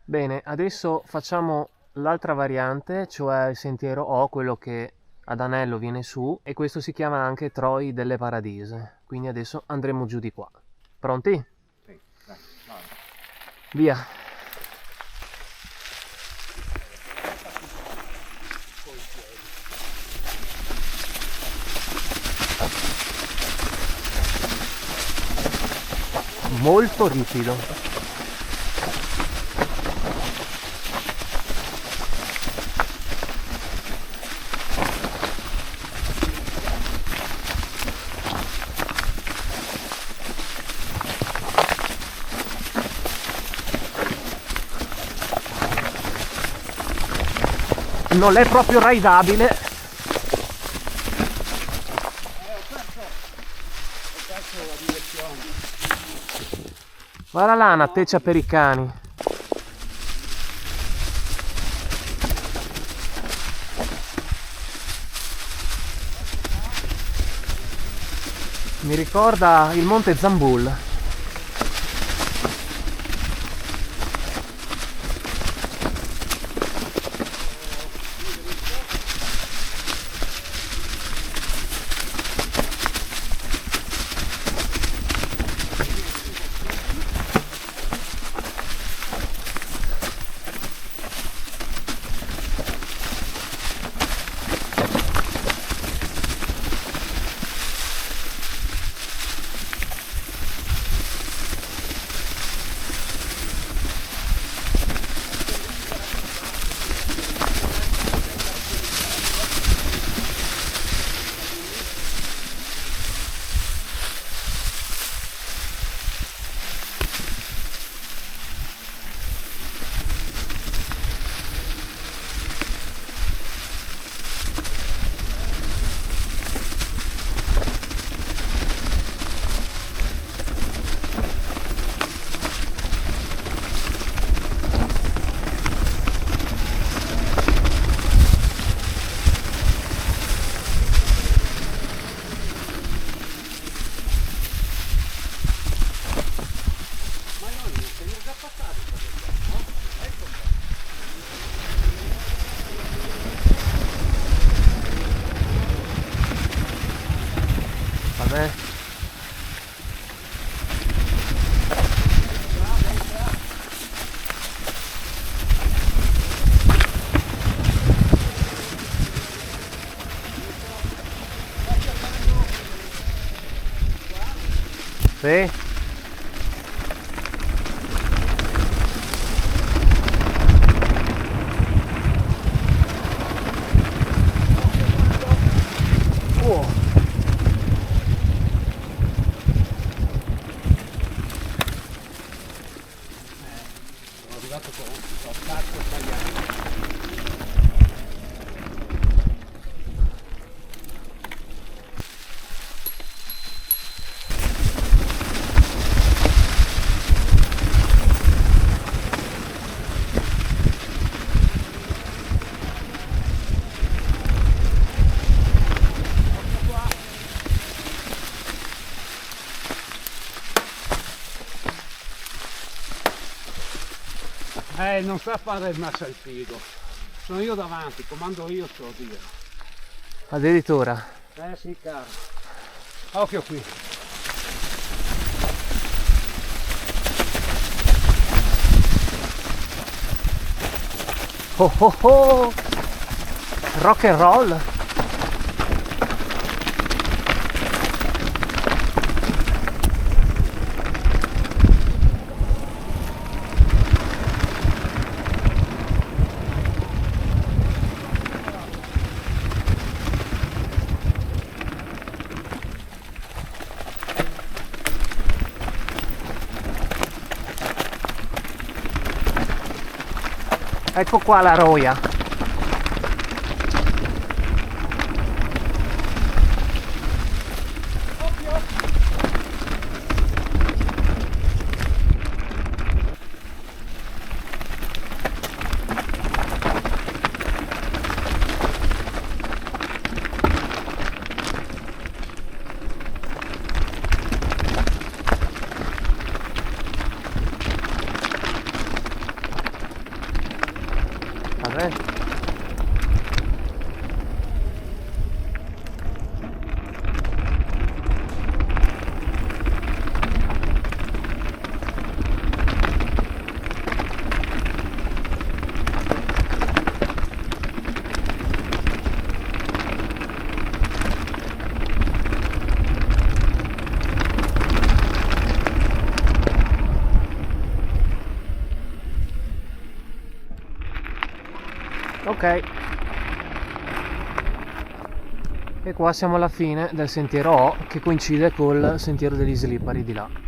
Bene, adesso facciamo l'altra variante, cioè il sentiero O, quello che ad anello viene su, e questo si chiama anche Troi delle Paradise. Quindi adesso andremo giù di qua. Pronti? Sì, dai, vai. Via! Molto ripido. Non è proprio raidabile. Ho perso la direzione. Guarda là, una teccia per i cani. Mi ricorda il monte Zambul. Ma no, non siamo già passati per no? Ecco qua. Vabbè. Sì. Oh. Sono arrivato con lo stacco sbagliato. Non sa fare il massa al figo. Sono io davanti, comando io sto dire. Addirittura. Sì, caro. Occhio qui. Oh oh oh! Rock and roll! Ecco qua la roia. Vabbè. Ok, e qua siamo alla fine del sentiero O, che coincide col sentiero degli Slipari di là.